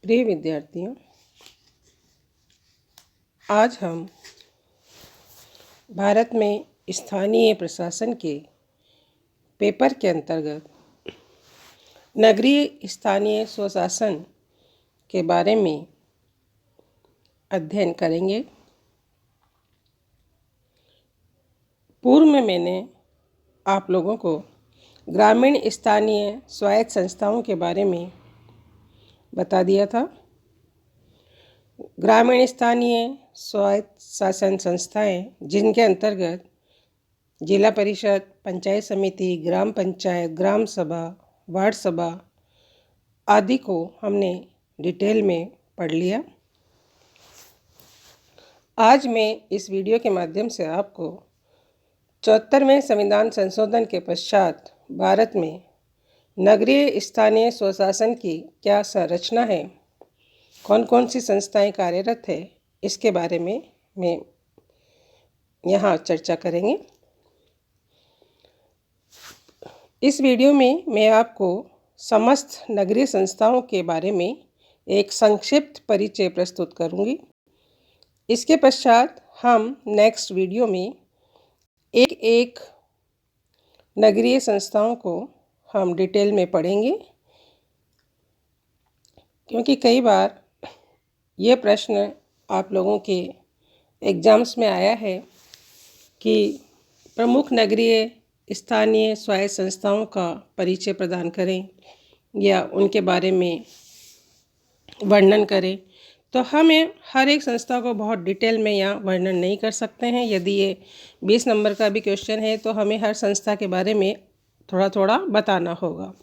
प्रिय विद्यार्थियों, आज हम भारत में स्थानीय प्रशासन के पेपर के अंतर्गत नगरीय स्थानीय स्वशासन के बारे में अध्ययन करेंगे। पूर्व में मैंने आप लोगों को ग्रामीण स्थानीय स्वायत्त संस्थाओं के बारे में बता दिया था। ग्रामीण स्थानीय स्वायत्त शासन संस्थाएं, जिनके अंतर्गत जिला परिषद, पंचायत समिति, ग्राम पंचायत, ग्राम सभा, वार्ड सभा आदि को हमने डिटेल में पढ़ लिया। आज मैं इस वीडियो के माध्यम से आपको 74वें संविधान संशोधन के पश्चात भारत में नगरीय स्थानीय स्वशासन की क्या संरचना है, कौन कौन सी संस्थाएं कार्यरत है, इसके बारे में मैं यहाँ चर्चा करेंगे। इस वीडियो में मैं आपको समस्त नगरीय संस्थाओं के बारे में एक संक्षिप्त परिचय प्रस्तुत करूँगी। इसके पश्चात हम नेक्स्ट वीडियो में एक एक नगरीय संस्थाओं को हम डिटेल में पढ़ेंगे, क्योंकि कई बार ये प्रश्न आप लोगों के एग्ज़ाम्स में आया है कि प्रमुख नगरीय स्थानीय स्वायत्त संस्थाओं का परिचय प्रदान करें या उनके बारे में वर्णन करें। तो हमें हर एक संस्था को बहुत डिटेल में यहाँ वर्णन नहीं कर सकते हैं। यदि ये 20 नंबर का भी क्वेश्चन है तो हमें हर संस्था के बारे में थोड़ा थोड़ा बताना होगा।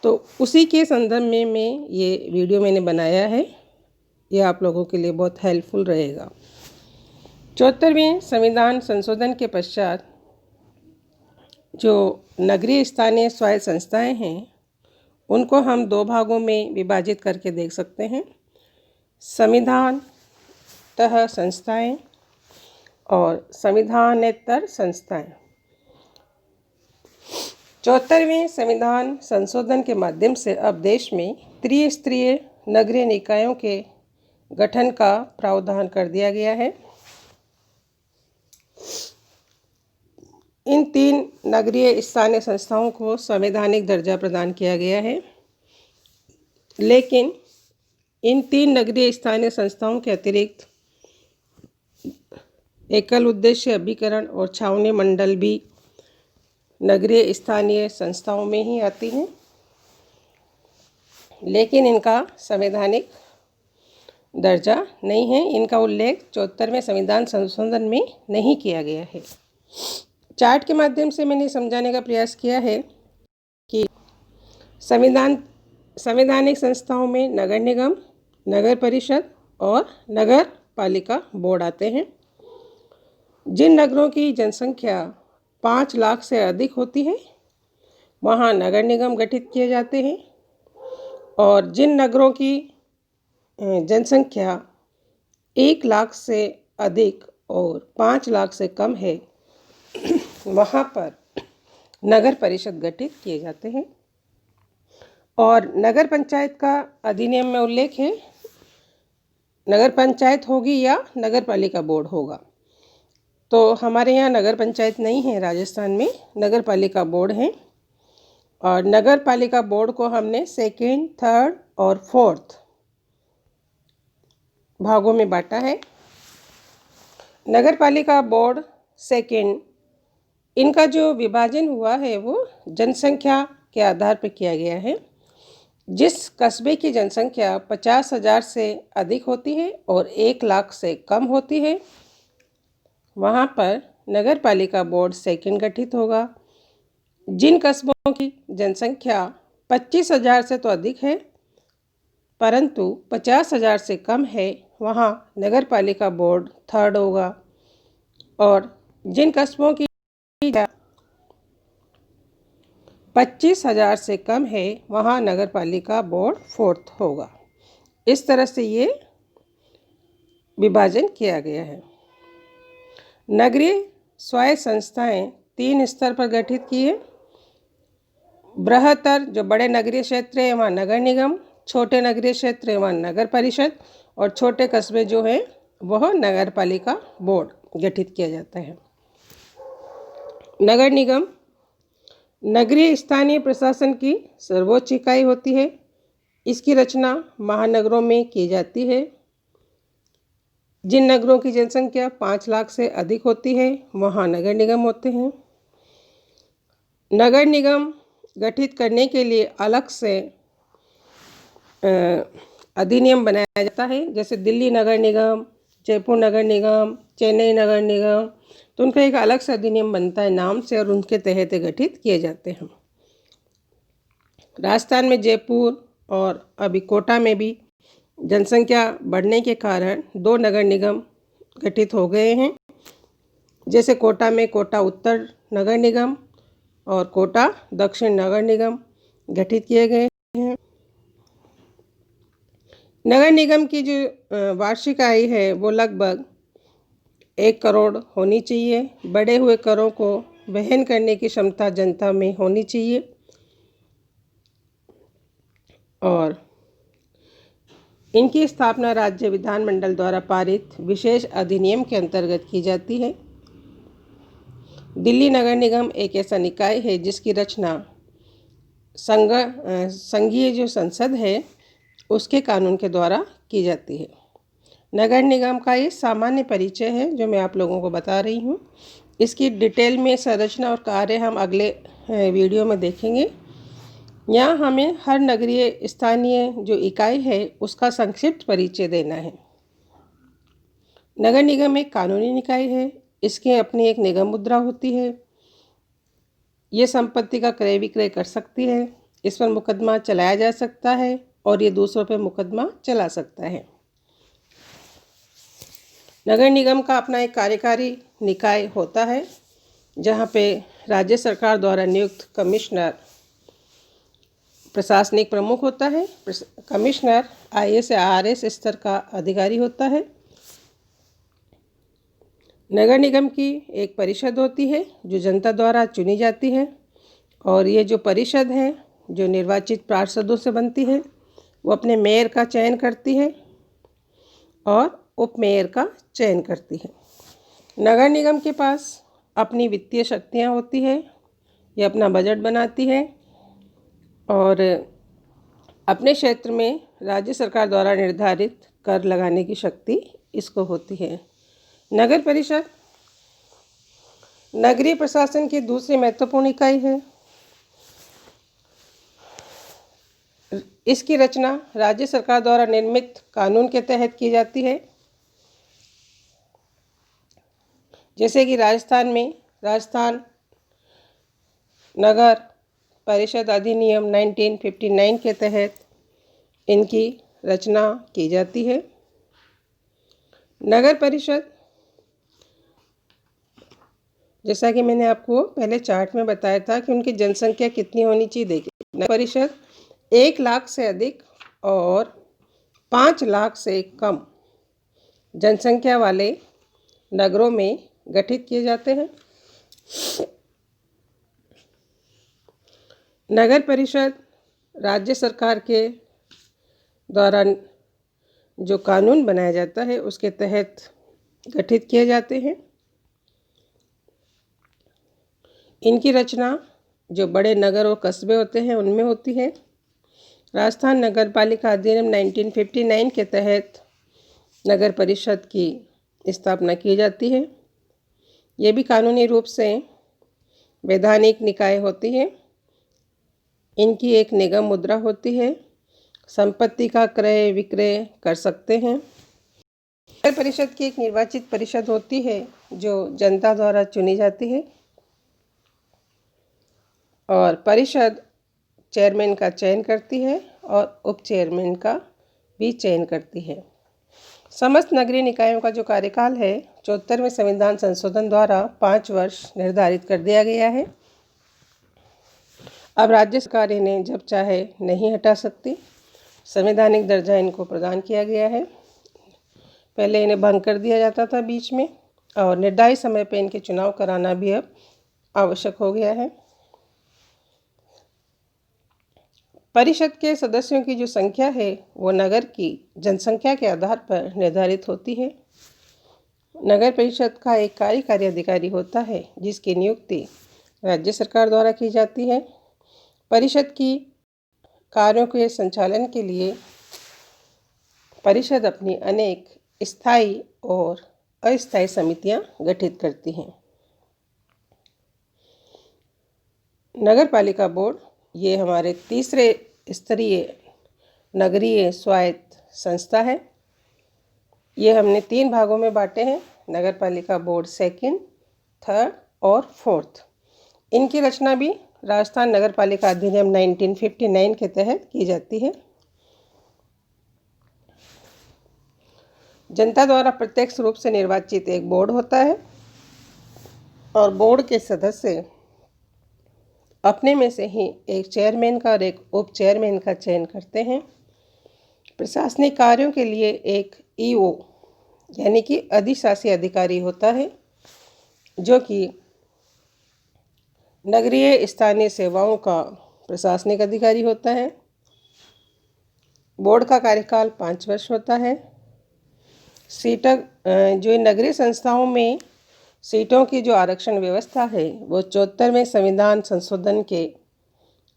तो उसी के संदर्भ में मैं ये वीडियो मैंने बनाया है, ये आप लोगों के लिए बहुत हेल्पफुल रहेगा। 74वें संविधान संशोधन के पश्चात जो नगरीय स्थानीय स्वायत्त संस्थाएं हैं, उनको हम दो भागों में विभाजित करके देख सकते हैं: संविधानतः संस्थाएं और संविधानेतर संस्थाएं। 74वें संविधान संशोधन के माध्यम से अब देश में त्रिस्तरीय नगरीय निकायों के गठन का प्रावधान कर दिया गया है। इन 3 नगरीय स्थानीय संस्थाओं को संवैधानिक दर्जा प्रदान किया गया है, लेकिन इन 3 नगरीय स्थानीय संस्थाओं के अतिरिक्त एकल उद्देश्य अभिकरण और छावनी मंडल भी नगरीय स्थानीय संस्थाओं में ही आती हैं, लेकिन इनका संवैधानिक दर्जा नहीं है। इनका उल्लेख 74वें संविधान संशोधन में नहीं किया गया है। चार्ट के माध्यम से मैंने समझाने का प्रयास किया है कि संवैधानिक संस्थाओं में नगर निगम, नगर परिषद और नगर पालिका बोर्ड आते हैं। जिन नगरों की जनसंख्या 5 लाख से अधिक होती है, वहाँ नगर निगम गठित किए जाते हैं, और जिन नगरों की जनसंख्या 1 लाख से अधिक और 5 लाख से कम है, वहाँ पर नगर परिषद गठित किए जाते हैं। और नगर पंचायत का अधिनियम में उल्लेख है, नगर पंचायत होगी या नगर पालिका बोर्ड होगा। तो हमारे यहाँ नगर पंचायत नहीं है, राजस्थान में नगर पालिका बोर्ड है। और नगर पालिका बोर्ड को हमने 2nd, 3rd और 4th भागों में बांटा है। नगर पालिका बोर्ड 2nd, इनका जो विभाजन हुआ है वो जनसंख्या के आधार पर किया गया है। जिस कस्बे की जनसंख्या 50,000 से अधिक होती है और 1 लाख से कम होती है, वहाँ पर नगर पालिका बोर्ड 2nd गठित होगा। जिन कस्बों की जनसंख्या 25,000 से तो अधिक है परंतु 50,000 से कम है, वहाँ नगर पालिका बोर्ड 3rd होगा। और जिन कस्बों की 25,000 से कम है, वहाँ नगर पालिका बोर्ड 4th होगा। इस तरह से ये विभाजन किया गया है। नगरीय स्वायत्त संस्थाएं 3 स्तर पर गठित की है। बृहत्तर जो बड़े नगरीय क्षेत्र है, वहाँ नगर निगम, छोटे नगरीय क्षेत्र व नगर परिषद, और छोटे कस्बे जो हैं वह नगर पालिका बोर्ड गठित किया जाता है। नगर निगम नगरीय स्थानीय प्रशासन की सर्वोच्च इकाई होती है। इसकी रचना महानगरों में की जाती है। जिन नगरों की जनसंख्या 5 लाख से अधिक होती है वहाँ नगर निगम होते हैं। नगर निगम गठित करने के लिए अलग से अधिनियम बनाया जाता है, जैसे दिल्ली नगर निगम, जयपुर नगर निगम, चेन्नई नगर निगम, तो उनका एक अलग से अधिनियम बनता है नाम से और उनके तहत गठित किए जाते हैं। राजस्थान में जयपुर और अभी कोटा में भी जनसंख्या बढ़ने के कारण 2 नगर निगम गठित हो गए हैं, जैसे कोटा में कोटा उत्तर नगर निगम और कोटा दक्षिण नगर निगम गठित किए गए हैं। नगर निगम की जो वार्षिक आय है वो लगभग 1 करोड़ होनी चाहिए। बढ़े हुए करों को वहन करने की क्षमता जनता में होनी चाहिए और इनकी स्थापना राज्य विधानमंडल द्वारा पारित विशेष अधिनियम के अंतर्गत की जाती है। दिल्ली नगर निगम एक ऐसा निकाय है जिसकी रचना संघीय जो संसद है उसके कानून के द्वारा की जाती है। नगर निगम का ये सामान्य परिचय है जो मैं आप लोगों को बता रही हूँ। इसकी डिटेल में संरचना और कार्य हम अगले वीडियो में देखेंगे। यहाँ हमें हर नगरीय स्थानीय जो इकाई है उसका संक्षिप्त परिचय देना है। नगर निगम एक कानूनी निकाय है। इसकी अपनी एक निगम मुद्रा होती है। ये संपत्ति का क्रय विक्रय कर सकती है। इस पर मुकदमा चलाया जा सकता है और ये दूसरों पर मुकदमा चला सकता है। नगर निगम का अपना एक कार्यकारी निकाय होता है जहाँ पे राज्य सरकार द्वारा नियुक्त कमिश्नर प्रशासनिक प्रमुख होता है। कमिश्नर IAS या RS स्तर का अधिकारी होता है। नगर निगम की एक परिषद होती है जो जनता द्वारा चुनी जाती है और ये जो परिषद है जो निर्वाचित पार्षदों से बनती है वो अपने मेयर का चयन करती है और उप मेयर का चयन करती है। नगर निगम के पास अपनी वित्तीय शक्तियाँ होती है। ये अपना बजट बनाती है और अपने क्षेत्र में राज्य सरकार द्वारा निर्धारित कर लगाने की शक्ति इसको होती है। नगर परिषद नगरीय प्रशासन की दूसरी महत्वपूर्ण इकाई है। इसकी रचना राज्य सरकार द्वारा निर्मित कानून के तहत की जाती है, जैसे कि राजस्थान में राजस्थान नगर परिषद अधिनियम 1959 के तहत इनकी रचना की जाती है। नगर परिषद जैसा कि मैंने आपको पहले चार्ट में बताया था कि उनकी जनसंख्या कितनी होनी चाहिए। देखिए, नगर परिषद 1 लाख से अधिक और 5 लाख से कम जनसंख्या वाले नगरों में गठित किए जाते हैं। नगर परिषद राज्य सरकार के द्वारा जो कानून बनाया जाता है उसके तहत गठित किए जाते हैं। इनकी रचना जो बड़े नगर और कस्बे होते हैं उनमें होती है। राजस्थान नगर पालिका अधिनियम 1959 के तहत नगर परिषद की स्थापना की जाती है। ये भी कानूनी रूप से वैधानिक निकाय होती है। इनकी एक निगम मुद्रा होती है। संपत्ति का क्रय विक्रय कर सकते हैं। नगर परिषद की एक निर्वाचित परिषद होती है जो जनता द्वारा चुनी जाती है और परिषद चेयरमैन का चयन करती है और उप चेयरमैन का भी चयन करती है। समस्त नगरीय निकायों का जो कार्यकाल है 74वें संविधान संशोधन द्वारा 5 वर्ष निर्धारित कर दिया गया है। अब राज्य सरकार इन्हें जब चाहे नहीं हटा सकती। संवैधानिक दर्जा इनको प्रदान किया गया है। पहले इन्हें भंग कर दिया जाता था बीच में और निर्धारित समय पर इनके चुनाव कराना भी अब आवश्यक हो गया है। परिषद के सदस्यों की जो संख्या है वो नगर की जनसंख्या के आधार पर निर्धारित होती है। नगर परिषद का एक कार्यकारी अधिकारी होता है जिसकी नियुक्ति राज्य सरकार द्वारा की जाती है। परिषद की कार्यों के संचालन के लिए परिषद अपनी अनेक स्थायी और अस्थायी समितियां गठित करती हैं। नगर पालिका बोर्ड ये हमारे तीसरे स्तरीय नगरीय स्वायत्त संस्था है। ये हमने 3 भागों में बांटे हैं, नगर पालिका बोर्ड सेकंड, थर्ड और फोर्थ। इनकी रचना भी राजस्थान नगर पालिका अधिनियम 1959 के तहत की जाती है। जनता द्वारा प्रत्यक्ष रूप से निर्वाचित एक बोर्ड होता है और बोर्ड के सदस्य अपने में से ही एक चेयरमैन का और एक उप चेयरमैन का चयन करते हैं। प्रशासनिक कार्यों के लिए एक ईओ यानी कि अधिशासी अधिकारी होता है जो कि नगरीय स्थानीय सेवाओं का प्रशासनिक अधिकारी होता है। बोर्ड का कार्यकाल 5 वर्ष होता है। सीटों जो नगरीय संस्थाओं में सीटों की जो आरक्षण व्यवस्था है वो 74वें संविधान संशोधन के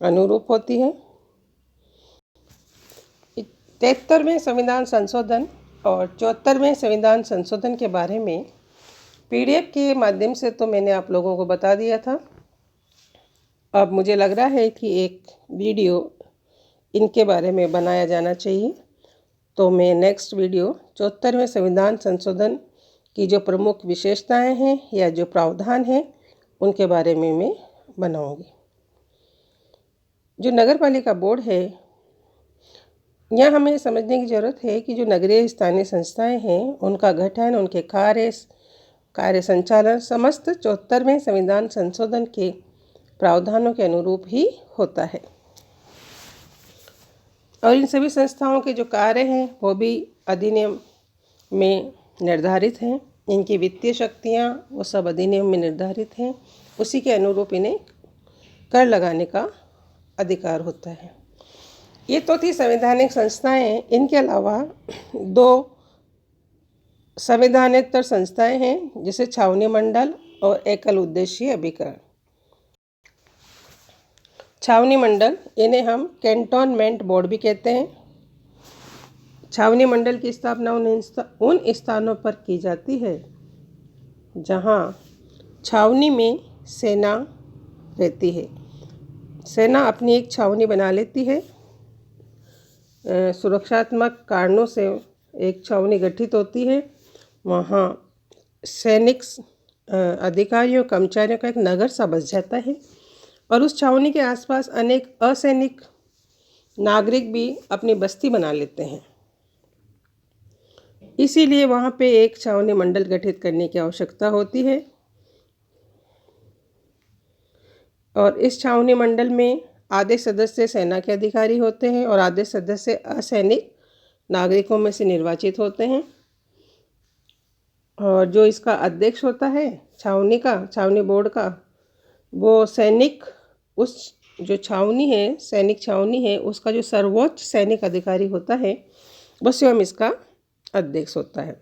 अनुरूप होती है। 73वें संविधान संशोधन और 74वें संविधान संशोधन के बारे में पीडीएफ के माध्यम से तो मैंने आप लोगों को बता दिया था। अब मुझे लग रहा है कि एक वीडियो इनके बारे में बनाया जाना चाहिए, तो मैं नेक्स्ट वीडियो 74वें संविधान संशोधन की जो प्रमुख विशेषताएं हैं या जो प्रावधान हैं उनके बारे में मैं बनाऊंगी। जो नगर पालिका बोर्ड है, यहाँ हमें समझने की ज़रूरत है कि जो नगरीय स्थानीय संस्थाएं हैं उनका गठन, उनके कार्य संचालन समस्त 74वें संविधान संशोधन के प्रावधानों के अनुरूप ही होता है। और इन सभी संस्थाओं के जो कार्य हैं वो भी अधिनियम में निर्धारित हैं। इनकी वित्तीय शक्तियाँ वो सब अधिनियम में निर्धारित हैं। उसी के अनुरूप इन्हें कर लगाने का अधिकार होता है। ये तो थी संवैधानिक संस्थाएं। इनके अलावा 2 संविधानेतर संस्थाएं हैं जैसे छावनी मंडल और एकल उद्देशीय अभिकरण। छावनी मंडल इन्हें हम कैंटोनमेंट बोर्ड भी कहते हैं। छावनी मंडल की स्थापना उन स्थानों पर की जाती है जहां छावनी में सेना रहती है। सेना अपनी एक छावनी बना लेती है। सुरक्षात्मक कारणों से एक छावनी गठित होती है। वहाँ सैनिक अधिकारियों कर्मचारियों का एक नगर सा बस जाता है और उस छावनी के आसपास अनेक असैनिक नागरिक भी अपनी बस्ती बना लेते हैं। इसीलिए वहाँ पे एक छावनी मंडल गठित करने की आवश्यकता होती है। और इस छावनी मंडल में आधे सदस्य सेना के अधिकारी होते हैं और आधे सदस्य असैनिक नागरिकों में से निर्वाचित होते हैं। और जो इसका अध्यक्ष होता है छावनी बोर्ड का, वो सैनिक, उस जो छावनी है, सैनिक छावनी है, उसका जो सर्वोच्च सैनिक अधिकारी होता है वो स्वयं इसका अध्यक्ष होता है।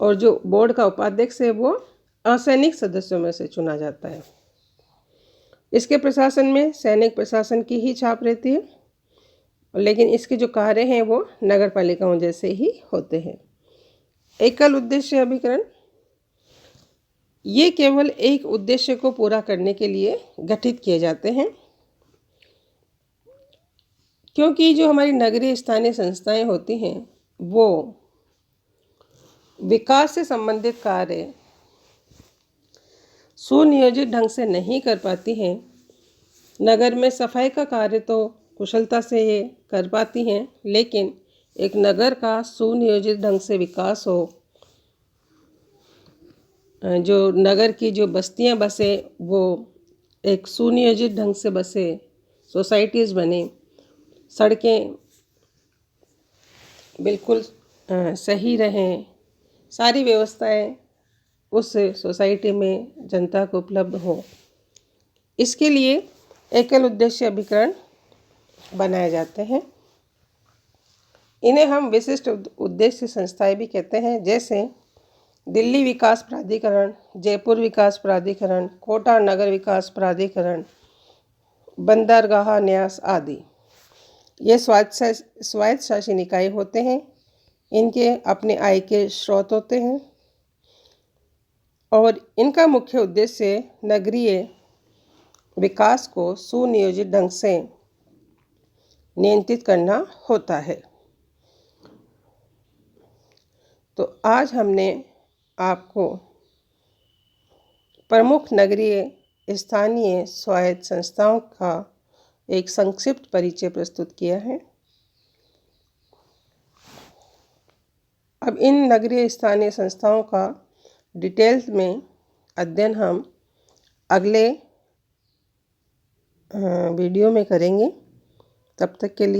और जो बोर्ड का उपाध्यक्ष है वो असैनिक सदस्यों में से चुना जाता है। इसके प्रशासन में सैनिक प्रशासन की ही छाप रहती है, लेकिन इसके जो कार्य हैं वो नगर पालिकाओं जैसे ही होते हैं। एकल उद्देश्य अभिकरण ये केवल एक उद्देश्य को पूरा करने के लिए गठित किए जाते हैं, क्योंकि जो हमारी नगरीय स्थानीय संस्थाएं होती हैं वो विकास से संबंधित कार्य सुनियोजित ढंग से नहीं कर पाती हैं। नगर में सफाई का कार्य तो कुशलता से ये कर पाती हैं, लेकिन एक नगर का सुनियोजित ढंग से विकास हो, जो नगर की जो बस्तियां बसे वो एक सुनियोजित ढंग से बसे, सोसाइटीज़ बने, सड़कें बिल्कुल सही रहें, सारी व्यवस्थाएं उस सोसाइटी में जनता को उपलब्ध हो। इसके लिए एकल उद्देश्य अभिकरण बनाए जाते हैं। इन्हें हम विशिष्ट उद्देश्य संस्थाएं भी कहते हैं, जैसे दिल्ली विकास प्राधिकरण, जयपुर विकास प्राधिकरण, कोटा नगर विकास प्राधिकरण, बंदरगाह न्यास आदि। ये स्वायत्त शासी निकाय होते हैं। इनके अपने आय के स्रोत होते हैं और इनका मुख्य उद्देश्य नगरीय विकास को सुनियोजित ढंग से नियंत्रित करना होता है। तो आज हमने आपको प्रमुख नगरीय स्थानीय स्वायत्त संस्थाओं का एक संक्षिप्त परिचय प्रस्तुत किया है। अब इन नगरीय स्थानीय संस्थाओं का डिटेल्स में अध्ययन हम अगले वीडियो में करेंगे। तब तक के लिए